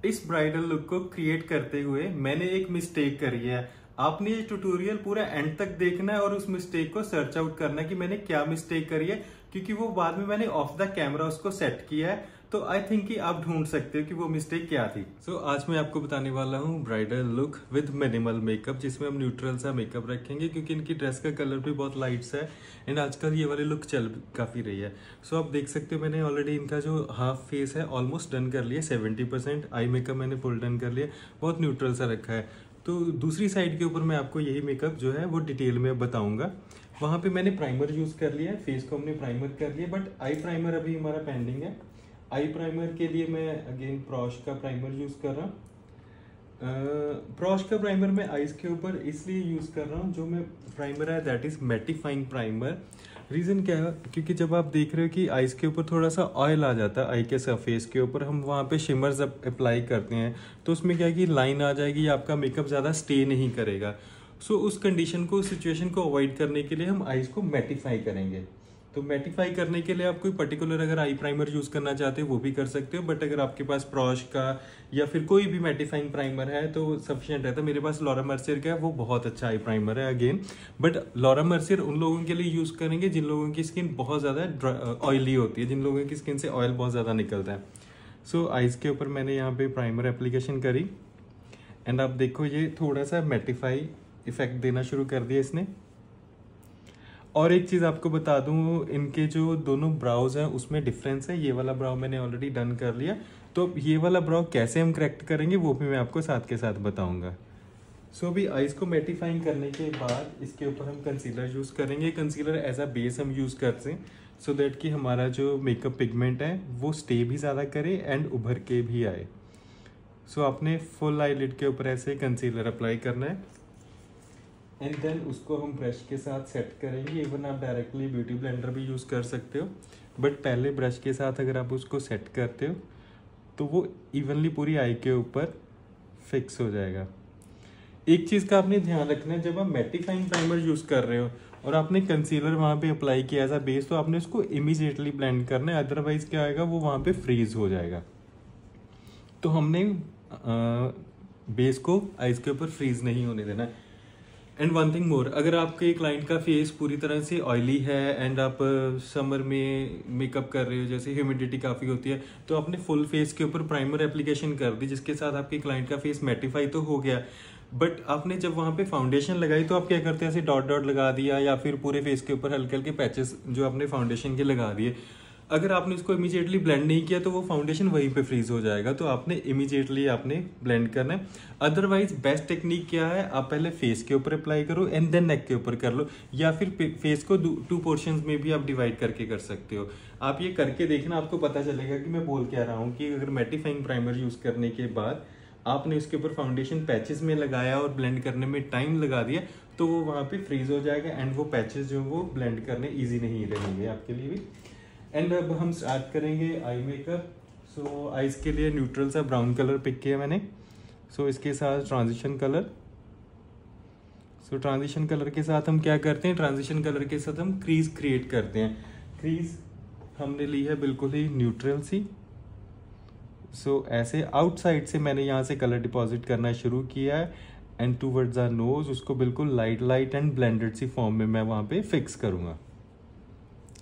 इस bridal look को create करते हुए मैंने एक मिस्टेक करी है। आपने ये ट्यूटोरियल पूरा एंड तक देखना है और उस मिस्टेक को सर्च आउट करना है कि मैंने क्या मिस्टेक करी है, क्योंकि वो बाद में मैंने ऑफ द कैमरा उसको सेट किया है। तो आई थिंक कि आप ढूंढ सकते हो कि वो मिस्टेक क्या थी। आज मैं आपको बताने वाला हूँ bridal look with minimal makeup, जिसमें हम न्यूट्रल सा मेकअप रखेंगे क्योंकि इनकी ड्रेस का कलर भी बहुत लाइट्स है एंड आजकल ये वाली लुक चल काफी रही है। आप देख सकते हो मैंने ऑलरेडी इनका जो हाफ फेस है ऑलमोस्ट डन कर लिया, 70%। आई मेकअप मैंने फुल डन कर लिया, बहुत न्यूट्रल सा रखा है। तो दूसरी साइड के ऊपर मैं आपको यही मेकअप जो है वो डिटेल में बताऊंगा। वहां पे मैंने प्राइमर यूज कर लिया है, फेस को हमने प्राइमर कर लिया, बट आई प्राइमर अभी हमारा पेंडिंग है। आई प्राइमर के लिए मैं अगेन प्रॉश का प्राइमर यूज कर रहा हूँ। प्रॉश का प्राइमर मैं आईज के ऊपर इसलिए यूज कर रहा हूँ, जो मैं प्राइमर है that is mattifying primer. Reason क्या है, क्योंकि जब आप देख रहे हो कि आईज के ऊपर थोड़ा सा ऑयल आ जाता है आई के सरफेस के ऊपर, हम वहाँ पे शिमर्स अप्लाई करते हैं तो उसमें क्या है कि लाइन आ जाएगी, आपका मेकअप ज़्यादा स्टे नहीं करेगा। उस कंडीशन को, उस सिचुएशन को अवॉइड करने के लिए हम आईज को मैटिफाई करेंगे। तो मैटिफाई करने के लिए आप कोई पर्टिकुलर अगर आई प्राइमर यूज करना चाहते हो वो भी कर सकते हो, बट अगर आपके पास प्रॉश का या फिर कोई भी मैटिफाइंग प्राइमर है तो सफिशिएंट रहता है। मेरे पास लॉरा मर्सियर का है, वो बहुत अच्छा आई प्राइमर है अगेन, बट लॉरा मर्सियर उन लोगों के लिए यूज करेंगे जिन लोगों की स्किन बहुत ज़्यादा ऑयली होती है, जिन लोगों की स्किन से ऑयल बहुत ज़्यादा निकलता है। आइज के ऊपर मैंने यहाँ पे प्राइमर एप्लीकेशन करी एंड आप देखो ये थोड़ा सा मैटिफाई इफेक्ट देना शुरू कर दिया इसने। और एक चीज़ आपको बता दूं, इनके जो दोनों ब्राउज हैं उसमें डिफरेंस है। ये वाला ब्राउ मैंने ऑलरेडी डन कर लिया, तो ये वाला ब्राउ कैसे हम करेक्ट करेंगे वो भी मैं आपको साथ के साथ बताऊंगा। अभी आइज को मैटिफाइंग करने के बाद इसके ऊपर हम कंसीलर यूज करेंगे। कंसीलर एज अ बेस हम यूज करते हैं सो दैट कि हमारा जो मेकअप पिगमेंट है वो स्टे भी ज़्यादा करे एंड उभर के भी आए। आपने फुल आईलिड के ऊपर ऐसे कंसीलर अप्लाई करना है एंड देन उसको हम ब्रश के साथ सेट करेंगे। इवन आप डायरेक्टली ब्यूटी ब्लेंडर भी यूज़ कर सकते हो, बट पहले ब्रश के साथ अगर आप उसको सेट करते हो तो वो इवनली पूरी आई के ऊपर फिक्स हो जाएगा। एक चीज़ का आपने ध्यान रखना है, जब आप मैटिफाइंग प्राइमर यूज़ कर रहे हो और आपने कंसीलर वहाँ पे अप्लाई किया एज अ बेस, तो आपने उसको इमीडिएटली ब्लेंड करना है, अदरवाइज क्या आएगा वो वहाँ पे फ्रीज हो जाएगा। तो हमने बेस को आइज के ऊपर फ्रीज नहीं होने देना है। एंड वन थिंग मोर, अगर आपके क्लाइंट का फेस पूरी तरह से ऑयली है एंड आप समर में मेकअप कर रहे हो, जैसे ह्यूमिडिटी काफ़ी होती है, तो आपने फुल फेस के ऊपर प्राइमर एप्लीकेशन कर दी जिसके साथ आपके क्लाइंट का फेस मैटिफाई तो हो गया, बट आपने जब वहाँ पे फाउंडेशन लगाई तो आप क्या करते हैं, ऐसे डॉट डॉट लगा दिया या फिर पूरे फेस के ऊपर हल्के हल्के पैचेस जो आपने फाउंडेशन के लगा दिए। अगर आपने उसको इमीडिएटली ब्लेंड नहीं किया तो वो फाउंडेशन वहीं पे फ्रीज हो जाएगा, तो आपने इमीडिएटली आपने ब्लेंड करना है। अदरवाइज बेस्ट टेक्निक क्या है, आप पहले फेस के ऊपर अप्लाई करो एंड देन नेक के ऊपर कर लो, या फिर फेस को 2 पोर्शंस में भी आप डिवाइड करके कर सकते हो। आप ये करके देखना, आपको पता चलेगा कि मैं बोल क्या रहा हूँ कि अगर मैटिफाइंग प्राइमर यूज करने के बाद आपने उसके ऊपर फाउंडेशन पैचेस में लगाया और ब्लेंड करने में टाइम लगा दिया तो वो वहाँ पे फ्रीज हो जाएगा एंड वो पैचेस जो वो ब्लेंड करने ईजी नहीं रहेंगे आपके लिए भी। एंड अब हम स्टार्ट करेंगे आई मेकअप। आइज के लिए न्यूट्रल सा ब्राउन कलर पिक किया मैंने। इसके साथ ट्रांजिशन कलर। ट्रांजिशन कलर के साथ हम क्या करते हैं, ट्रांजिशन कलर के साथ हम क्रीज क्रिएट करते हैं। क्रीज हमने ली है बिल्कुल ही न्यूट्रल सी। ऐसे आउटसाइड से मैंने यहाँ से कलर डिपॉजिट करना शुरू किया है एंड टूवर्ड्स द नोज उसको बिल्कुल लाइट एंड ब्लेंडेड सी फॉर्म में मैं वहाँ पे फिक्स करूँगा।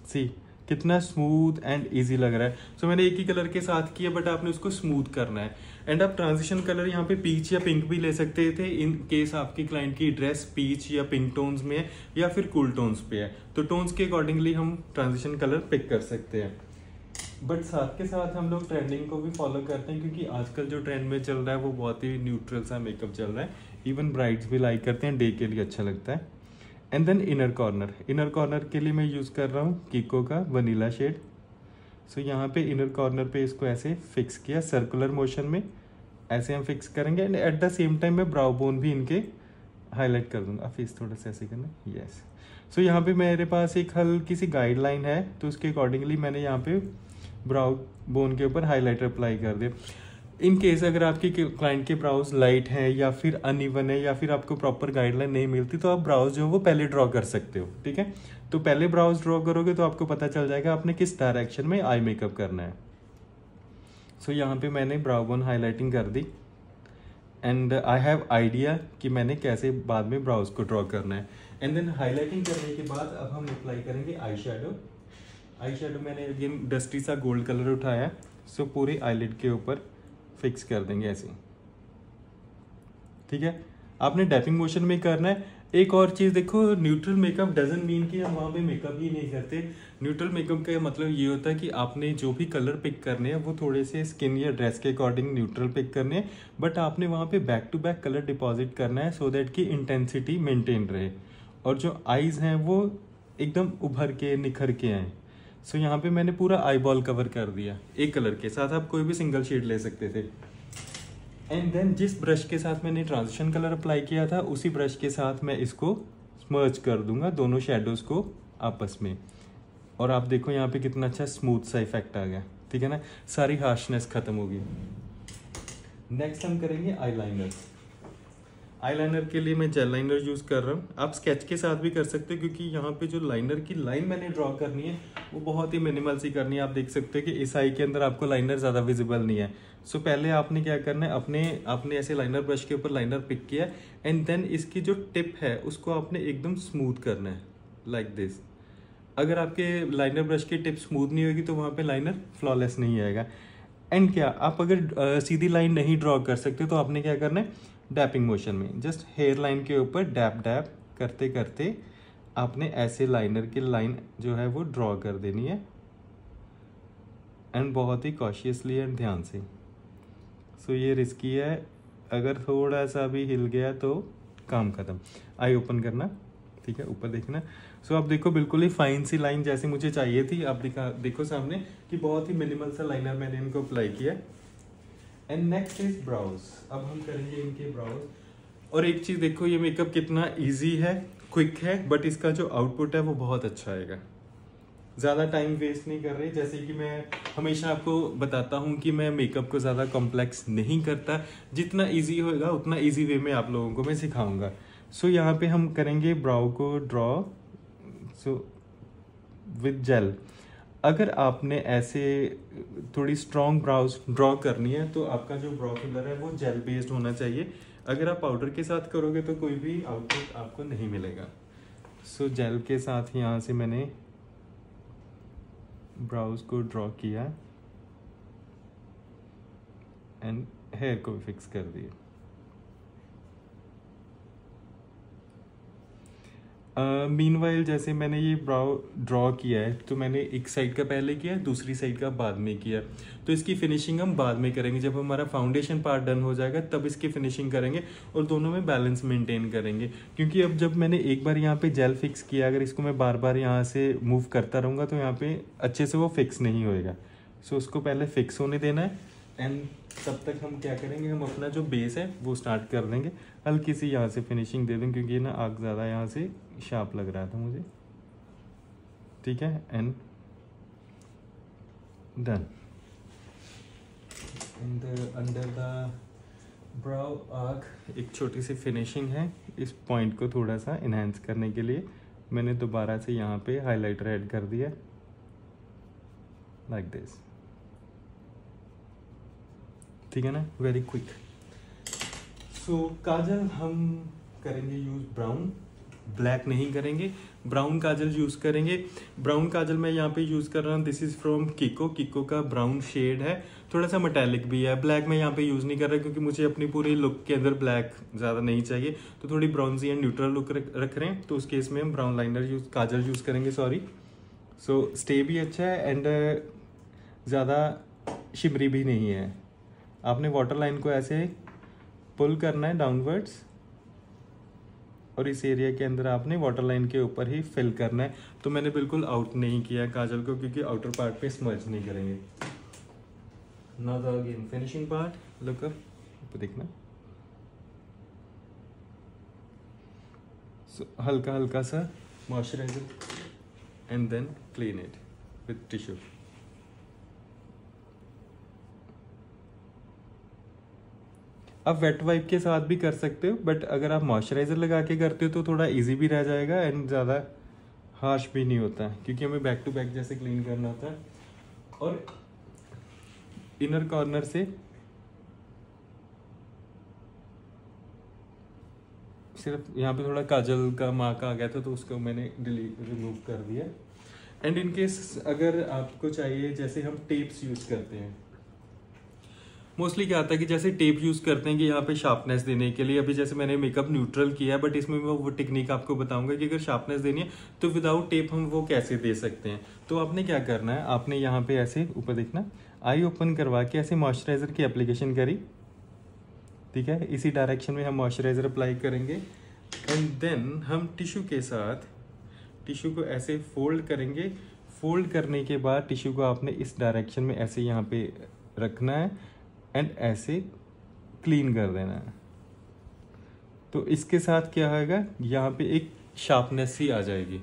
सी कितना स्मूथ एंड इजी लग रहा है। मैंने एक ही कलर के साथ किया, बट आपने उसको स्मूथ करना है। एंड आप ट्रांजिशन कलर यहाँ पे पीच या पिंक भी ले सकते थे इन केस आपकी क्लाइंट की ड्रेस पीच या पिंक टोन्स में है या फिर कूल टोन्स पे है, तो टोन्स के अकॉर्डिंगली हम ट्रांजिशन कलर पिक कर सकते हैं। बट साथ के साथ हम लोग ट्रेंडिंग को भी फॉलो करते हैं, क्योंकि आजकल जो ट्रेंड में चल रहा है वो बहुत ही न्यूट्रल सा मेकअप चल रहा है। इवन ब्राइड्स भी लाइक करते हैं, डे के लिए अच्छा लगता है। एंड देन इनर कॉर्नर के लिए मैं यूज़ कर रहा हूँ कीको का वनीला शेड। यहाँ पे इनर कॉर्नर पे इसको ऐसे फिक्स किया सर्कुलर मोशन में, ऐसे हम फिक्स करेंगे and at the same time मैं ब्राउ बोन भी इनके हाईलाइट कर दूंगा। फेस थोड़ा सा ऐसे करना, यस। यहाँ पे मेरे पास एक हल्की सी गाइडलाइन है, तो उसके अकॉर्डिंगली मैंने यहाँ पे ब्राउ बोन के ऊपर हाईलाइटर अप्लाई कर दिया। इन केस अगर आपके क्लाइंट के ब्राउज लाइट है या फिर अनइवन है या फिर आपको प्रॉपर गाइडलाइन नहीं मिलती, तो आप ब्राउज जो वो पहले ड्रॉ कर सकते हो, ठीक है। तो पहले ब्राउज ड्रॉ करोगे तो आपको पता चल जाएगा आपने किस डायरेक्शन में आई मेकअप करना है। सो यहाँ पे मैंने ब्राउ बोन हाईलाइटिंग कर दी एंड आई हैव आइडिया कि मैंने कैसे बाद में ब्राउज को ड्रॉ करना है। एंड देन हाईलाइटिंग करने के बाद अब हम अप्लाई करेंगे आई शेडो। आई शेडो मैंने अगेन डस्टी सा गोल्ड कलर उठाया है, सो पूरी आईलिड के ऊपर फिक्स कर देंगे ऐसे, ठीक है। आपने डैपिंग मोशन में करना है। एक और चीज़ देखो, न्यूट्रल मेकअप डजंट मीन कि हम वहाँ पे मेकअप ही नहीं करते। न्यूट्रल मेकअप का मतलब ये होता है कि आपने जो भी कलर पिक करने हैं वो थोड़े से स्किन या ड्रेस के अकॉर्डिंग न्यूट्रल पिक करने हैं, बट आपने वहाँ पे back to back colour deposit करना है सो दैट कि इंटेंसिटी मेंटेन रहे और जो आईज हैं वो एकदम उभर के निखर के आए। सो यहाँ पे मैंने पूरा आई बॉल कवर कर दिया एक कलर के साथ, आप कोई भी सिंगल शेड ले सकते थे। एंड देन जिस ब्रश के साथ मैंने ट्रांजिशन कलर अप्लाई किया था उसी ब्रश के साथ मैं इसको स्मर्ज कर दूंगा दोनों शेडोज को आपस में, और आप देखो यहाँ पे कितना अच्छा स्मूथ सा इफेक्ट आ गया, ठीक है ना, सारी हार्शनेस खत्म होगी। नेक्स्ट हम करेंगे आईलाइनर। आईलाइनर के लिए मैं जेल लाइनर यूज कर रहा हूँ, आप स्केच के साथ भी कर सकते हो क्योंकि यहाँ पे जो लाइनर की लाइन मैंने ड्रॉ करनी है वो बहुत ही मिनिमल सी करनी है। आप देख सकते हो कि इस आई के अंदर आपको लाइनर ज्यादा विजिबल नहीं है। सो पहले आपने क्या करना है, आपने ऐसे लाइनर ब्रश के ऊपर लाइनर पिक किया एंड देन इसकी जो टिप है उसको आपने एकदम स्मूथ करना है लाइक दिस। अगर आपके लाइनर ब्रश की टिप स्मूथ नहीं होगी तो वहाँ पे लाइनर फ्लॉलेस नहीं आएगा। एंड क्या आप अगर सीधी लाइन नहीं ड्रॉ कर सकते तो आपने क्या करना है, डैपिंग मोशन में जस्ट हेयर लाइन के ऊपर डैप डैप करते करते आपने ऐसे लाइनर की लाइन जो है वो ड्रॉ कर देनी है एंड बहुत ही कॉशियसली एंड ध्यान से। सो ये रिस्की है, अगर थोड़ा सा भी हिल गया तो काम खत्म। आई ओपन करना, ठीक है, ऊपर देखना। सो आप देखो बिल्कुल ही फाइन सी लाइन जैसे मुझे चाहिए थी, आप देखो सामने कि बहुत ही मिनिमल सा लाइनर मैंने इनको अप्लाई किया। And next is brows. अब हम करेंगे इनके ब्राउज। और एक चीज देखो, ये मेकअप कितना इजी है, क्विक है, बट इसका जो आउटपुट है वो बहुत अच्छा आएगा। ज़्यादा टाइम वेस्ट नहीं कर रही, जैसे कि मैं हमेशा आपको बताता हूँ कि मैं मेकअप को ज़्यादा कॉम्प्लेक्स नहीं करता, जितना इजी होगा उतना इजी वे में आप लोगों को मैं सिखाऊंगा। सो यहाँ पे हम करेंगे ब्राउ को ड्रॉ विद जेल। अगर आपने ऐसे थोड़ी स्ट्रॉन्ग ब्राउज ड्रॉ करनी है तो आपका जो ब्राउ फिलर है वो जेल बेस्ड होना चाहिए। अगर आप पाउडर के साथ करोगे तो कोई भी आउटपुट आपको नहीं मिलेगा। सो जेल के साथ यहाँ से मैंने ब्राउज को ड्रॉ किया एंड हेयर को भी फिक्स कर दिया। मीनवाइल जैसे मैंने ये ब्राउ ड्रॉ किया है तो मैंने एक साइड का पहले किया, दूसरी साइड का बाद में किया, तो इसकी फिनिशिंग हम बाद में करेंगे। जब हमारा फाउंडेशन पार्ट डन हो जाएगा तब इसकी फिनिशिंग करेंगे और दोनों में बैलेंस मेंटेन करेंगे। क्योंकि अब जब मैंने एक बार यहाँ पे जेल फिक्स किया, अगर इसको मैं बार बार यहाँ से मूव करता रहूँगा तो यहाँ पे अच्छे से वो फिक्स नहीं होएगा। सो उसको पहले फिक्स होने देना है एंड तब तक हम क्या करेंगे, हम अपना जो बेस है वो स्टार्ट कर देंगे। हल्की सी यहाँ से फिनिशिंग दे दें क्योंकि ना आग ज़्यादा यहाँ से शार्प लग रहा था मुझे, ठीक है। And done. And under the brow arc एक छोटी सी फिनिशिंग है, इस पॉइंट को थोड़ा सा इन्हेंस करने के लिए मैंने दोबारा से यहाँ पे हाइलाइटर ऐड कर दिया लाइक दिस, ठीक है ना, वेरी क्विक। सो काजल हम करेंगे यूज ब्राउन, ब्लैक नहीं करेंगे, ब्राउन काजल यूज करेंगे। ब्राउन काजल मैं यहाँ पे यूज कर रहा हूँ, दिस इज फ्रॉम किको। किको का ब्राउन शेड है, थोड़ा सा मेटालिक भी है। ब्लैक मैं यहाँ पे यूज नहीं कर रहा क्योंकि मुझे अपनी पूरी लुक के अंदर ब्लैक ज्यादा नहीं चाहिए, तो थोड़ी ब्राउनजी एंड न्यूट्रल लुक रख रहे हैं, तो उस केस में हम ब्राउन लाइनर काजल यूज करेंगे, सॉरी। सो स्टे भी अच्छा है एंड ज्यादा शिमरी भी नहीं है। आपने वाटर लाइन को ऐसे पुल करना है डाउनवर्ड्स और इस एरिया के अंदर आपने वाटर लाइन के ऊपर ही फिल करना है। तो मैंने बिल्कुल आउट नहीं किया काजल को क्योंकि आउटर पार्ट पे स्मर्ज नहीं करेंगे। Now the again finishing part, look up, देखना। सो हल्का हल्का सा moisturiser and then clean it with tissue. आप वेट वाइप के साथ भी कर सकते हो, बट अगर आप मॉइस्चराइजर लगा के करते हो तो थोड़ा इजी भी रह जाएगा एंड ज़्यादा हार्श भी नहीं होता है क्योंकि हमें बैक टू बैक जैसे क्लीन करना होता है। और इनर कॉर्नर से सिर्फ यहाँ पे थोड़ा काजल का मार्क आ गया था, तो उसको मैंने रिमूव कर दिया। एंड इन केस अगर आपको चाहिए, जैसे हम टेप्स यूज करते हैं, मोस्टली क्या आता है कि जैसे टेप यूज करते हैं कि यहाँ पे शार्पनेस देने के लिए, अभी जैसे मैंने मेकअप न्यूट्रल किया है, बट इसमें मैं वो टेक्निक आपको बताऊंगा कि अगर शार्पनेस देनी है तो विदाउट टेप हम वो कैसे दे सकते हैं। तो आपने क्या करना है, आपने यहाँ पे ऐसे ऊपर देखना, आई ओपन करवा के ऐसे मॉइस्चराइजर की एप्लीकेशन करी, ठीक है, इसी डायरेक्शन में हम मॉइस्चराइजर अप्लाई करेंगे। एंड देन हम टिश्यू के साथ टिश्यू को ऐसे फोल्ड करेंगे। फोल्ड करने के बाद टिश्यू को आपने इस डायरेक्शन में ऐसे यहाँ पे रखना है एंड ऐसे क्लीन कर देना है। तो इसके साथ क्या होगा, यहाँ पे एक शार्पनेस सी आ जाएगी,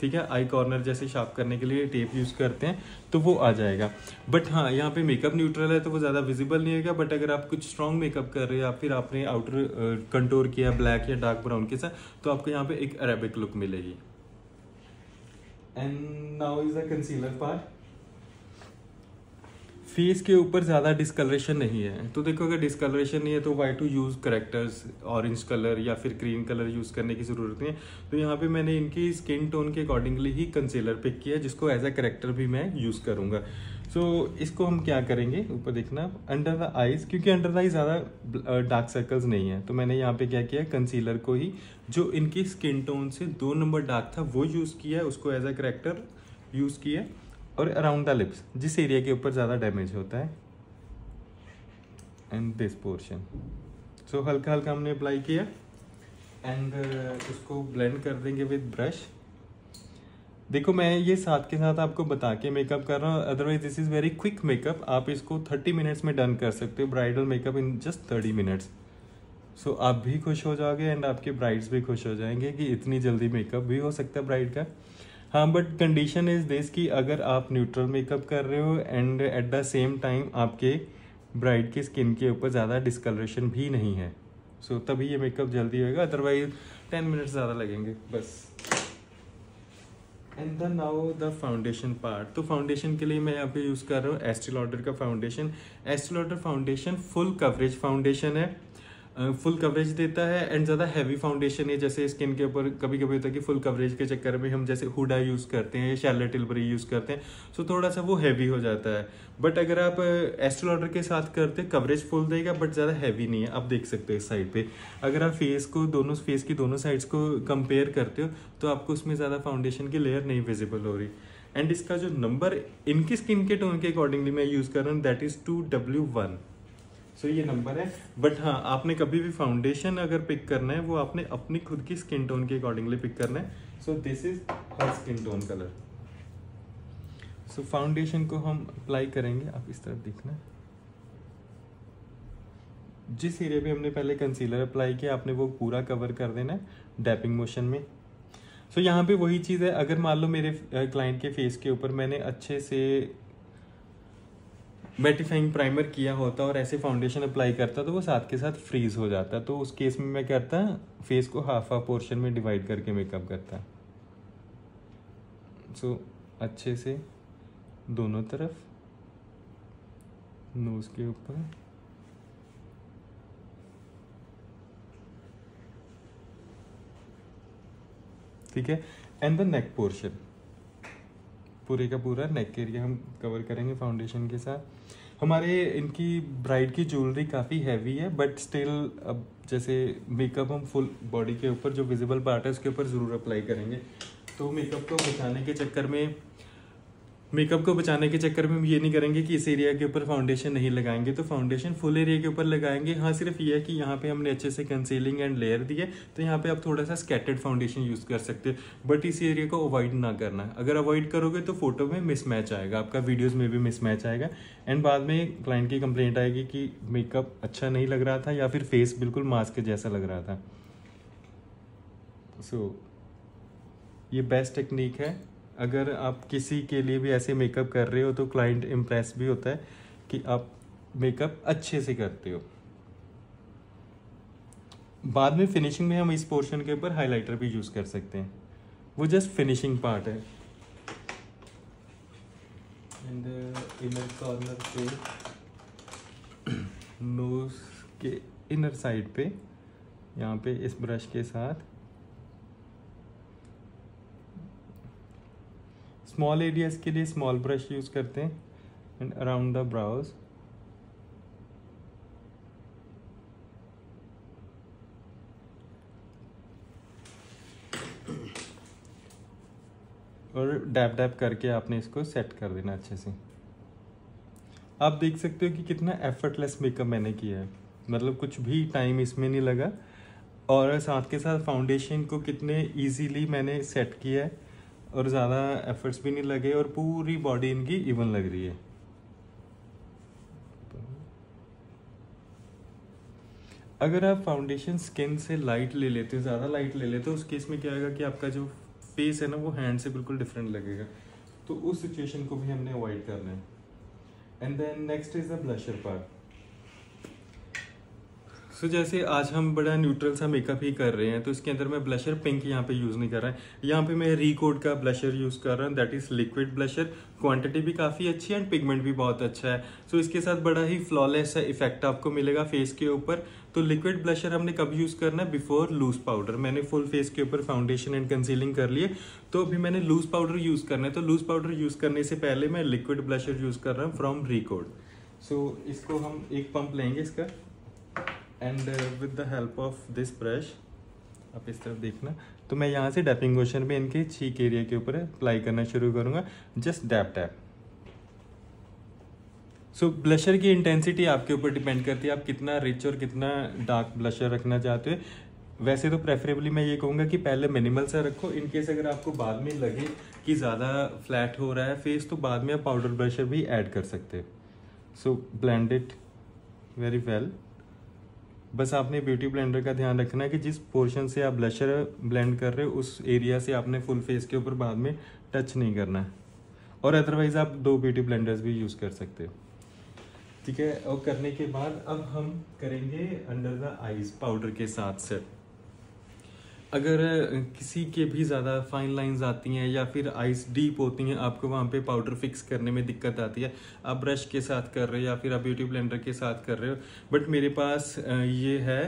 ठीक है। आई कॉर्नर जैसे शार्प करने के लिए टेप यूज करते हैं तो वो आ जाएगा। बट हाँ, यहाँ पे मेकअप न्यूट्रल है तो वो ज़्यादा विजिबल नहीं होगा। बट अगर आप कुछ स्ट्रॉन्ग मेकअप कर रहे हैं या फिर आपने आउटर कंटूर किया ब्लैक या डार्क ब्राउन के साथ, तो आपको यहाँ पे एक अरेबिक लुक मिलेगी। And now is the concealer part. Face के ऊपर ज़्यादा डिस्कलरेशन नहीं है, तो देखो अगर डिस्कलरेशन नहीं है तो why to use correctors, orange colour या फिर ग्रीन कलर यूज़ करने की ज़रूरत नहीं है। तो यहाँ पे मैंने इनकी स्किन टोन के अकॉर्डिंगली ही कंसीलर पिक किया, जिसको एज अ करेक्टर भी मैं यूज़ करूँगा। सो इसको हम क्या करेंगे, ऊपर देखना अंडर द आईज, क्योंकि अंडर द आईज ज़्यादा डार्क सर्कल्स नहीं है, तो मैंने यहाँ पे क्या किया, कंसीलर को ही जो इनकी स्किन टोन से 2 नंबर डार्क था वो यूज़ किया, उसको एज अ करेक्टर यूज़ किया। और अराउंड द लिप्स, जिस एरिया के ऊपर ज़्यादा डैमेज होता है, एंड दिस पोर्शन, सो हल्का हल्का हमने अप्लाई किया। एंड उसको ब्लेंड कर देंगे विद ब्रश। देखो मैं ये साथ के साथ आपको बता के मेकअप कर रहा हूँ, otherwise this is very quick makeup. आप इसको 30 मिनट्स में डन कर सकते हो, bridal makeup in just 30 minutes. So आप भी खुश हो जाओगे एंड आपके ब्राइड्स भी खुश हो जाएंगे कि इतनी जल्दी मेकअप भी हो सकता है ब्राइड का। हाँ, बट कंडीशन इज दिस कि अगर आप न्यूट्रल मेकअप कर रहे हो and at the same time आपके ब्राइड की स्किन के ऊपर ज़्यादा डिस्कलरेशन भी नहीं है, सो तभी ये मेकअप जल्दी होएगा, अदरवाइज 10 मिनट्स ज़्यादा लगेंगे बस। And the now the foundation part. तो फाउंडेशन के लिए मैं यहाँ पे यूज़ कर रहा हूँ एस्टी लॉडर का foundation. Estee Lauder foundation full coverage foundation है, फुल कवरेज देता है एंड ज़्यादा हैवी फाउंडेशन है। जैसे स्किन के ऊपर कभी कभी होता है कि फुल कवरेज के चक्कर में हम जैसे हुडा यूज़ करते हैं या शार्लेट टिलबरी यूज़ करते हैं, सो थोड़ा सा वो हैवी हो जाता है। बट अगर आप एस्टी लॉडर के साथ करते हैं, कवरेज फुल देगा बट ज़्यादा हैवी नहीं है। आप देख सकते हो इस साइड पे, अगर आप फेस की दोनों साइड्स को कंपेयर करते हो तो आपको उसमें ज़्यादा फाउंडेशन की लेयर नहीं विजिबल हो रही। एंड इसका जो नंबर इनकी स्किन के टोन के अकॉर्डिंगली मैं यूज़ कर रहा हूँ, दैट इज़ 2W1। सो ये नंबर है। बट हाँ, आपने कभी भी फाउंडेशन अगर पिक करना है वो आपने अपनी खुद की स्किन टोन के अकॉर्डिंगली पिक करना है। So this is her skin tone colour. So foundation को हम अप्लाई करेंगे, आप इस तरफ देखना, जिस एरिया पे हमने पहले कंसीलर अप्लाई किया आपने वो पूरा कवर कर देना है डैपिंग मोशन में। सो यहाँ पे वही चीज़ है, अगर मान लो मेरे क्लाइंट के फेस के ऊपर मैंने अच्छे से मैटिफाइंग प्राइमर किया होता और ऐसे फाउंडेशन अप्लाई करता तो वो साथ के साथ फ्रीज हो जाता। तो उस केस में मैं करता फेस को हाफ पोर्शन में डिवाइड करके मेकअप करता। सो अच्छे से दोनों तरफ, नोज के ऊपर, ठीक है। एंड द नेक पोर्शन, पूरे का पूरा नेक एरिया हम कवर करेंगे फाउंडेशन के साथ। हमारे इनकी ब्राइड की ज्वेलरी काफ़ी हैवी है, बट स्टिल अब जैसे मेकअप हम फुल बॉडी के ऊपर जो विजिबल पार्ट है उसके ऊपर ज़रूर अप्लाई करेंगे। तो मेकअप को बचाने के चक्कर में हम ये नहीं करेंगे कि इस एरिया के ऊपर फाउंडेशन नहीं लगाएंगे, तो फाउंडेशन फुल एरिया के ऊपर लगाएंगे। हाँ, सिर्फ ये है कि यहाँ पे हमने अच्छे से कंसीलिंग एंड लेयर दी है, तो यहाँ पे आप थोड़ा सा स्कैटर्ड फाउंडेशन यूज़ कर सकते हो, बट इस एरिया को अवॉइड ना करना। अगर अवॉइड करोगे तो फोटो में मिसमैच आएगा, आपका वीडियोज़ में भी मिसमैच आएगा एंड बाद में क्लाइंट की कंप्लेंट आएगी कि मेकअप अच्छा नहीं लग रहा था या फिर फेस बिल्कुल मास्क जैसा लग रहा था। सो ये बेस्ट टेक्निक है। अगर आप किसी के लिए भी ऐसे मेकअप कर रहे हो तो क्लाइंट इम्प्रेस भी होता है कि आप मेकअप अच्छे से करते हो। बाद में फिनिशिंग में हम इस पोर्शन के ऊपर हाइलाइटर भी यूज़ कर सकते हैं, वो जस्ट फिनिशिंग पार्ट है। एंड इनर कॉर्नर पे नोज के इनर साइड पे, यहाँ पे इस ब्रश के साथ स्मॉल एरियाज के लिए स्मॉल ब्रश यूज करते हैं एंड अराउंड द ब्राउज। और डैप डैप करके आपने इसको सेट कर देना अच्छे से। आप देख सकते हो कि कितना एफर्टलेस मेकअप मैंने किया है, मतलब कुछ भी टाइम इसमें नहीं लगा, और साथ के साथ फाउंडेशन को कितने इजीली मैंने सेट किया है और ज़्यादा एफर्ट्स भी नहीं लगे और पूरी बॉडी इनकी इवन लग रही है। अगर आप फाउंडेशन स्किन से लाइट ले लेते हो, ज़्यादा लाइट ले लेते हो, उस केस में क्या होगा कि आपका जो फेस है ना वो हैंड से बिल्कुल डिफरेंट लगेगा, तो उस सिचुएशन को भी हमने अवॉइड करना है। And then next is the blusher part. So जैसे आज हम बड़ा न्यूट्रल सा मेकअप ही कर रहे हैं, तो इसके अंदर मैं ब्लशर पिंक यहाँ पे यूज़ नहीं कर रहा है। यहाँ पे मैं रिकोड का ब्लशर यूज़ कर रहा हूँ, that is liquid blusher. Quantity भी काफ़ी अच्छी है एंड पिगमेंट भी बहुत अच्छा है। सो इसके साथ बड़ा ही फ्लॉलेस सा इफेक्ट आपको मिलेगा फेस के ऊपर। तो लिक्विड ब्लशर हमने कब यूज़ करना है? Before loose powder. मैंने फुल फेस के ऊपर फाउंडेशन एंड कंसीलिंग कर लिए, तो अभी मैंने लूज पाउडर यूज़ करना है। तो लूज पाउडर यूज़ करने से पहले मैं लिक्विड ब्लशर यूज़ कर रहा हूँ फ्रॉम रिकोड। सो इसको हम एक पंप लेंगे इसका, and with the help of this brush, आप इस तरफ देखना, तो मैं यहाँ से डैपिंग मोशन में इनके चीक एरिया के ऊपर अप्लाई करना शुरू करूँगा, जस्ट डैप टैप। सो ब्लशर की इंटेंसिटी आपके ऊपर डिपेंड करती है, आप कितना रिच और कितना डार्क ब्लशर रखना चाहते हो। वैसे तो प्रेफरेबली मैं ये कहूँगा कि पहले मिनिमल सा रखो, इनकेस अगर आपको बाद में लगे कि ज़्यादा फ्लैट हो रहा है फेस, तो बाद में आप पाउडर ब्लशर भी ऐड कर सकते हो। सो ब्लेंड इट वेरी वेल। बस आपने ब्यूटी ब्लेंडर का ध्यान रखना है कि जिस पोर्शन से आप ब्लशर ब्लेंड कर रहे हो उस एरिया से आपने फुल फेस के ऊपर बाद में टच नहीं करना है, और अदरवाइज आप 2 ब्यूटी ब्लेंडर्स भी यूज़ कर सकते हो, ठीक है। और करने के बाद अब हम करेंगे अंडर द आईज पाउडर के साथ सेट। अगर किसी के भी ज़्यादा फाइन लाइंस आती हैं या फिर आइज डीप होती हैं, आपको वहाँ पे पाउडर फिक्स करने में दिक्कत आती है, आप ब्रश के साथ कर रहे हो या फिर आप ब्यूटी ब्लेंडर के साथ कर रहे हो, बट मेरे पास ये है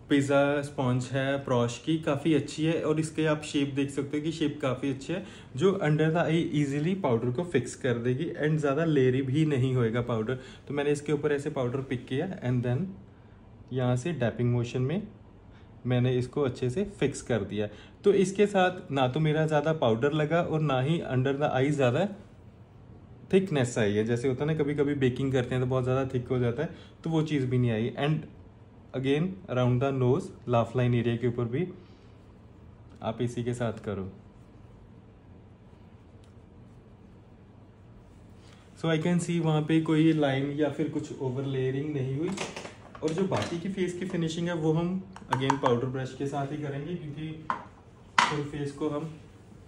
पिज़्ज़ा स्पॉन्ज है प्रॉश की, काफ़ी अच्छी है, और इसके आप शेप देख सकते हो कि शेप काफ़ी अच्छी है, जो under the I easily powder को फिक्स कर देगी एंड ज़्यादा लेयरी भी नहीं होएगा पाउडर। तो मैंने इसके ऊपर ऐसे पाउडर पिक किया एंड देन यहाँ से डैपिंग मोशन में मैंने इसको अच्छे से फिक्स कर दिया। तो इसके साथ ना तो मेरा ज़्यादा पाउडर लगा और ना ही अंडर द आई ज़्यादा थिकनेस आई है। जैसे होता है ना, कभी कभी बेकिंग करते हैं तो बहुत ज़्यादा थिक हो जाता है, तो वो चीज़ भी नहीं आई। And again around the nose, laugh line area के ऊपर भी आप इसी के साथ करो। सो आई कैन सी वहाँ पे कोई लाइन या फिर कुछ ओवर लेयरिंग नहीं हुई। और जो बाकी की फेस की फिनिशिंग है वो हम अगेन पाउडर ब्रश के साथ ही करेंगे, क्योंकि फुल फेस को हम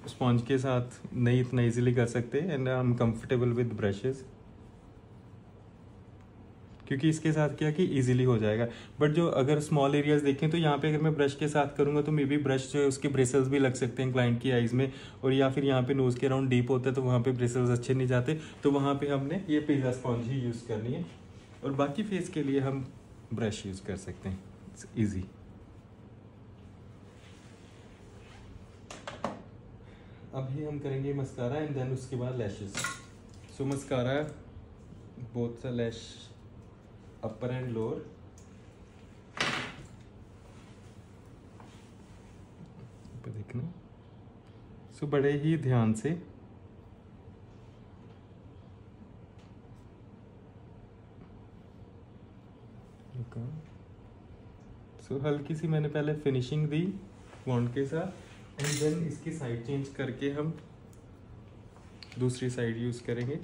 स्पॉन्ज के साथ नहीं इतना इजीली कर सकते and I am comfortable with brushes, क्योंकि इसके साथ क्या कि इजीली हो जाएगा। बट जो अगर स्मॉल एरियाज देखें तो यहाँ पे अगर मैं ब्रश के साथ करूँगा तो मे बी ब्रश जो है उसके ब्रिसल्स भी लग सकते हैं क्लाइंट की आइज़ में, और या फिर यहाँ पे नोज़ के अराउंड डीप होता है तो वहाँ पे ब्रिसल्स अच्छे नहीं जाते, तो वहाँ पे हमने ये पिज़्ज़ा स्पॉन्ज ही यूज़ करनी है। और बाकी फेस के लिए हम ब्रश यूज़ कर सकते हैं, इट्स ईजी। अभी हम करेंगे मस्कारा एंड देन उसके बाद lashes. So mascara both the lash upper and lower, देखना। सो बड़े ही ध्यान से सो हल्की सी मैंने पहले फिनिशिंग दी वॉन्ड के साथ एंड देन इसकी साइड चेंज करके हम दूसरी साइड यूज करेंगे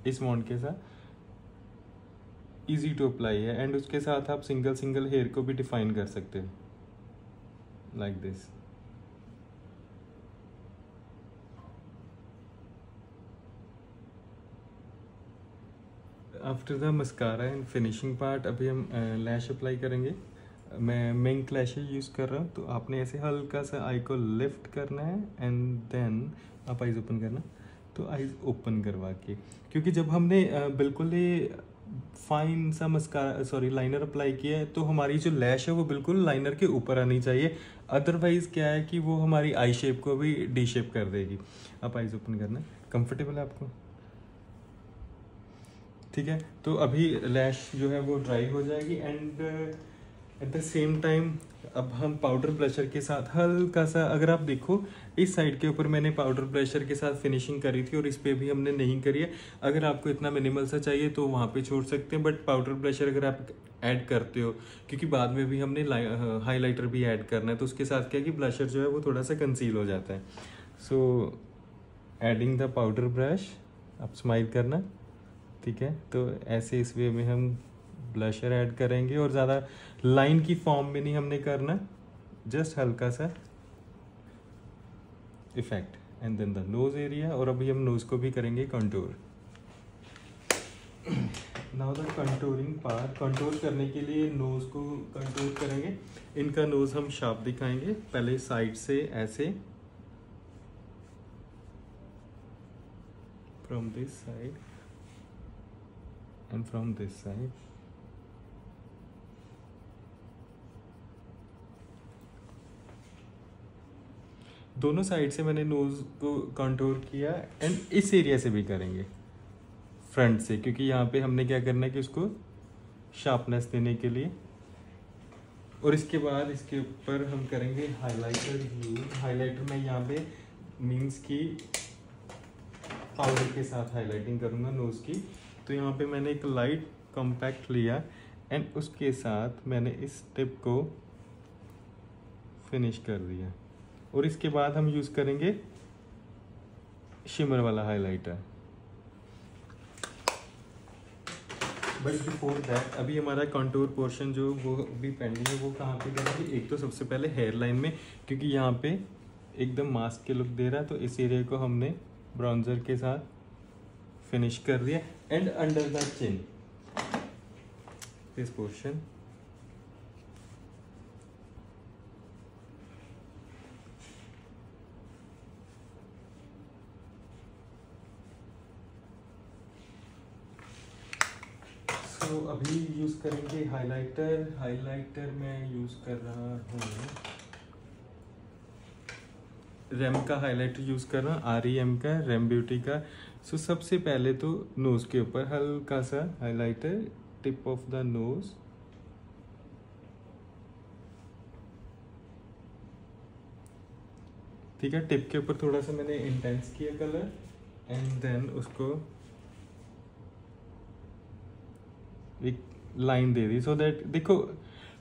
इस वॉन्ड के साथ। इजी टू अप्लाई है एंड उसके साथ आप सिंगल सिंगल हेयर को भी डिफाइन कर सकते हो like this. After the mascara and finishing part अभी हम लैश अप्लाई करेंगे। मैं मिंक लैशेज यूज़ कर रहा हूँ, तो आपने ऐसे हल्का सा आई को लिफ्ट करना है एंड देन आप आइज़ ओपन करना। तो आइज़ ओपन करवा के, क्योंकि जब हमने बिल्कुल ही फाइन सा मस्कारा सॉरी लाइनर अप्लाई किया है, तो हमारी जो लैश है वो बिल्कुल लाइनर के ऊपर आनी चाहिए, अदरवाइज क्या है कि वो हमारी आई शेप को भी डी शेप कर देगी। आप आईज ओपन करना, कंफर्टेबल है आपको? ठीक है, तो अभी लैश जो है वो ड्राई हो जाएगी and at the same time अब हम पाउडर ब्लशर के साथ हल्का सा, अगर आप देखो इस साइड के ऊपर मैंने पाउडर ब्लशर के साथ फिनिशिंग करी थी और इस पे भी हमने नहीं करी है। अगर आपको इतना मिनिमल सा चाहिए तो वहाँ पे छोड़ सकते हैं, बट पाउडर ब्लशर अगर आप ऐड करते हो, क्योंकि बाद में भी हमने हाईलाइटर भी ऐड करना है, तो उसके साथ क्या है कि ब्लशर जो है वो थोड़ा सा कंसील हो जाता है। So adding the powder brush, आप स्माइल करना, ठीक है। तो ऐसे इस वे में हम ब्लशर ऐड करेंगे और ज़्यादा लाइन की फॉर्म में नहीं हमने करना, जस्ट हल्का सा effect and then the nose area. और अभी हम नोज को भी करेंगे contour. Now the contouring part, contour करने के लिए नोज को कंटूर करेंगे। इनका नोज हम शार्प दिखाएंगे, पहले साइड से ऐसे, from this side and from this side. दोनों साइड से मैंने नोज को कंटूर किया एंड इस एरिया से भी करेंगे फ्रंट से, क्योंकि यहाँ पे हमने क्या करना है कि उसको शार्पनेस देने के लिए। और इसके बाद इसके ऊपर हम करेंगे हाइलाइटर यूज। हाइलाइटर मैं यहाँ पे मीन्स की पाउडर के साथ हाईलाइटिंग करूँगा नोज की। तो यहाँ पे मैंने एक लाइट कॉम्पैक्ट लिया एंड उसके साथ मैंने इस टिप को फिनिश कर दिया और इसके बाद हम यूज़ करेंगे शिमर वाला हाइलाइटर। बट बिफोर दैट अभी हमारा कंटूर पोर्शन जो वो भी पेंडिंग है, वो कहाँ पे करेंगे? एक तो सबसे पहले हेयर लाइन में, क्योंकि यहाँ पे एकदम मास्क के लुक दे रहा है, तो इस एरिया को हमने ब्राउन्जर के साथ फिनिश कर दिया। And under the chin this portion, तो अभी यूज़ करेंगे हाइलाइटर। हाइलाइटर मैं यूज़ कर रहा हूँ रेम का हाइलाइटर यूज़ कर रहा हूँ, REM का, रेम ब्यूटी का। सो सबसे पहले तो नोज़ के ऊपर हल्का सा highlighter, tip of the nose, ठीक है। टिप के ऊपर थोड़ा सा मैंने इंटेंस किया कलर एंड देन उसको एक line they the, so that देखो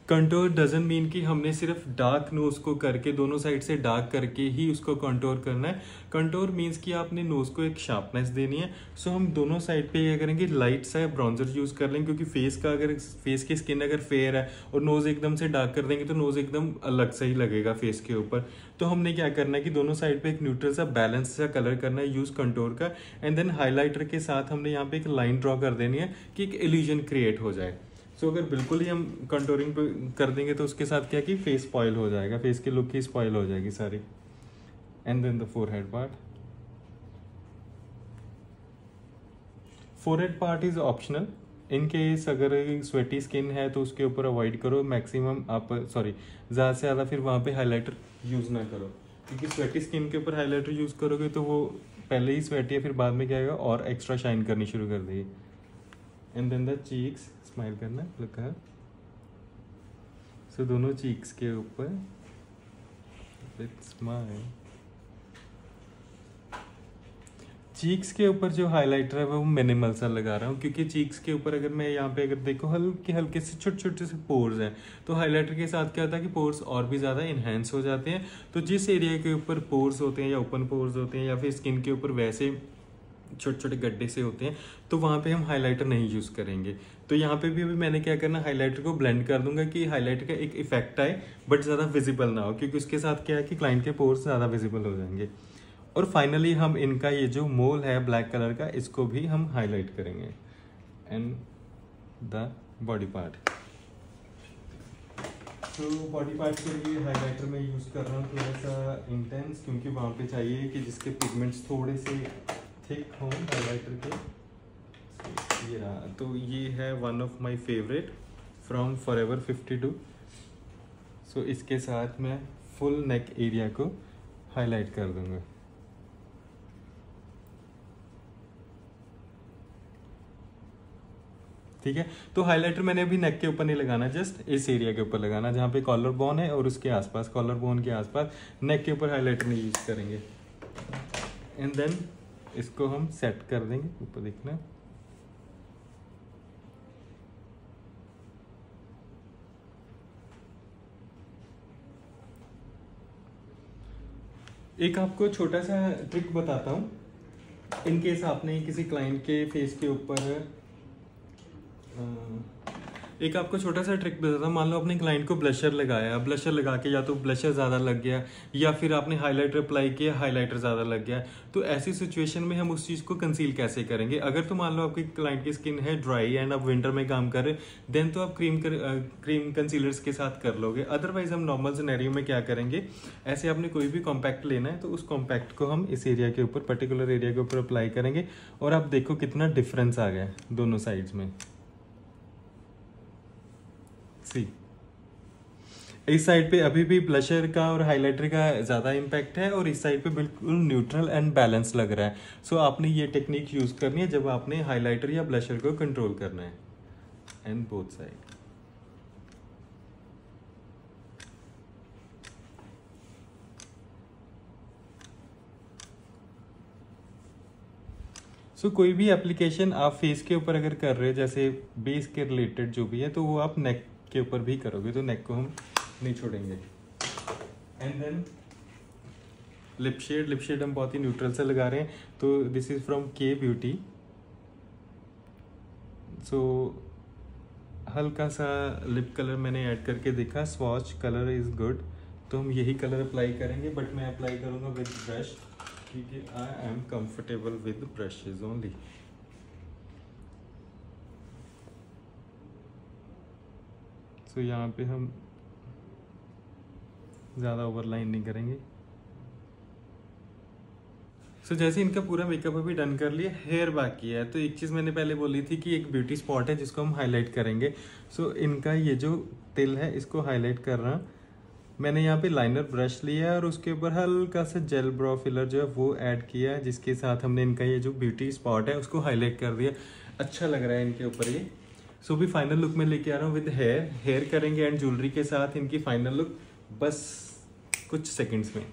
कंटूर डजंट मीन कि हमने सिर्फ डार्क नोज को करके दोनों साइड से डार्क करके ही उसको कंटूर करना है। कंटूर मीन्स कि आपने नोज को एक शार्पनेस देनी है। सो हम दोनों साइड पे क्या करेंगे, लाइट सा ब्राउन्जर यूज कर लेंगे, क्योंकि फेस का अगर फेस की स्किन अगर फेयर है और नोज एकदम से डार्क कर देंगे तो नोज एकदम अलग सा ही लगेगा फेस के ऊपर। तो हमने क्या करना है कि दोनों साइड पे एक न्यूट्रल सा बैलेंस सा कलर करना है यूज कंटूर का। एंड देन हाईलाइटर के साथ हमने यहाँ पे एक लाइन ड्रॉ कर देनी है कि एक इल्यूजन क्रिएट हो जाए। सो अगर बिल्कुल ही हम कंटूरिंग पे कर देंगे तो उसके साथ क्या कि फेस स्पॉइल हो जाएगा, फेस की लुक ही स्पॉइल हो जाएगी सारी। And then the forehead part, forehead part is optional. In case अगर स्वेटी स्किन है तो उसके ऊपर अवॉइड करो मैक्सिमम, आप ज़्यादा से ज़्यादा फिर वहाँ पे हाइलाइटर यूज़ ना करो, क्योंकि स्वेटी स्किन के ऊपर हाइलाइटर यूज़ करोगे तो वो पहले ही स्वेटी है, फिर बाद में क्या आएगा और एक्स्ट्रा शाइन करनी शुरू कर देगी। And then the cheeks, smile करना, लुक है। सो दोनों चीक्स के ऊपर विद स्माइल, चीक्स के ऊपर जो हाइलाइटर है वो मिनिमल सा लगा रहा हूँ, क्योंकि चीक्स के ऊपर अगर मैं यहाँ पे अगर देखो हल्के हल्के से छोटे छोटे से पोर्स हैं, तो हाइलाइटर के साथ क्या होता है कि पोर्स और भी ज़्यादा इन्हेंस हो जाते हैं। तो जिस एरिया के ऊपर पोर्स होते हैं या ओपन पोर्स होते हैं या फिर स्किन के ऊपर वैसे छोटे छोटे गड्ढे से होते हैं, तो वहाँ पे हम हाइलाइटर नहीं यूज़ करेंगे। तो यहाँ पे भी अभी मैंने क्या करना, हाइलाइटर को ब्लेंड कर दूंगा कि हाइलाइटर का एक इफेक्ट आए बट ज़्यादा विजिबल ना हो, क्योंकि उसके साथ क्या है कि क्लाइंट के पोर्स ज़्यादा विजिबल हो जाएंगे। और फाइनली हम इनका ये जो मोल है ब्लैक कलर का, इसको भी हम हाईलाइट करेंगे। एंड द बॉडी पार्ट, तो बॉडी पार्ट के लिए हाइलाइटर में यूज़ कर रहा हूँ थोड़ा सा इंटेंस, क्योंकि वहाँ पे चाहिए कि जिसके पिगमेंट्स थोड़े से थिक हों हाइलाइटर के। ये रहा। तो ये है one of my favourite from forever 52। सो इसके साथ मैं फुल नेक एरिया को हाईलाइट कर दूंगा। ठीक है, तो हाइलाइटर मैंने अभी नेक के ऊपर नहीं लगाना, जस्ट इस एरिया के ऊपर लगाना जहाँ पे कॉलर बोन है और उसके आसपास, कॉलर बोन के आसपास। नेक के ऊपर हाइलाइटर नहीं यूज करेंगे। एंड देन इसको हम सेट कर देंगे। ऊपर देखना, एक आपको छोटा सा ट्रिक बताता हूँ। इन केस आपने किसी क्लाइंट के फेस के ऊपर एक आपको छोटा सा ट्रिक बताता हूँ। मान लो अपने क्लाइंट को ब्लशर लगाया, ब्लशर लगा के या तो ब्लशर ज़्यादा लग गया या फिर आपने हाइलाइटर अप्लाई किया, हाइलाइटर ज़्यादा लग गया। तो ऐसी सिचुएशन में हम उस चीज़ को कंसील कैसे करेंगे? अगर तो मान लो आपकी क्लाइंट की स्किन है ड्राई एंड आप विंटर में काम कर रहे, देन तो आप क्रीम कंसीलर्स के साथ कर लोगे। अदरवाइज हम नॉर्मल सिनेरियो में क्या करेंगे, ऐसे आपने कोई भी कॉम्पैक्ट लेना है तो उस कॉम्पैक्ट को हम इस एरिया के ऊपर, पर्टिकुलर एरिया के ऊपर अप्लाई करेंगे और आप देखो कितना डिफरेंस आ गया दोनों साइड्स में। इस साइड पे अभी भी ब्लशर का और हाइलाइटर का ज़्यादा इम्पैक्ट है और इस साइड पे बिल्कुल न्यूट्रल एंड बैलेंस लग रहा है। सो आपने ये टेक्निक यूज़ करनी है जब आपने हाइलाइटर या ब्लशर को कंट्रोल करना है। And both side. सो कोई भी एप्लीकेशन आप फेस के ऊपर अगर कर रहे हो, जैसे बेस के रिलेटेड जो भी है, तो वो आप नेक के ऊपर भी करोगे, तो नेक को हम नहीं छोड़ेंगे। एंड देन लिप शेड हम बहुत ही न्यूट्रल से लगा रहे हैं। तो दिस इज फ्रॉम के ब्यूटी। सो हल्का सा लिप कलर मैंने ऐड करके देखा, स्वॉच कलर इज गुड, तो हम यही कलर अप्लाई करेंगे। बट मैं अप्लाई करूंगा विद ब्रश, क्योंकि I am comfortable with brushes only. So यहाँ पे हम ज़्यादा ओवरलाइन नहीं करेंगे। सो जैसे इनका पूरा मेकअप अभी डन कर लिया, हेयर बाकी है। तो एक चीज़ मैंने पहले बोली थी कि एक ब्यूटी स्पॉट है जिसको हम हाईलाइट करेंगे। सो इनका ये जो तिल है इसको हाईलाइट कर रहा। मैंने यहाँ पे लाइनर ब्रश लिया है और उसके ऊपर हल्का सा जेल ब्रो फिलर जो है वो ऐड किया है, जिसके साथ हमने इनका ये जो ब्यूटी स्पॉट है उसको हाईलाइट कर दिया। अच्छा लग रहा है इनके ऊपर ये। सो भी फाइनल लुक में लेके आ रहा हूँ विद हेयर करेंगे एंड ज्वेलरी के साथ इनकी फाइनल लुक, बस कुछ सेकंड्स में।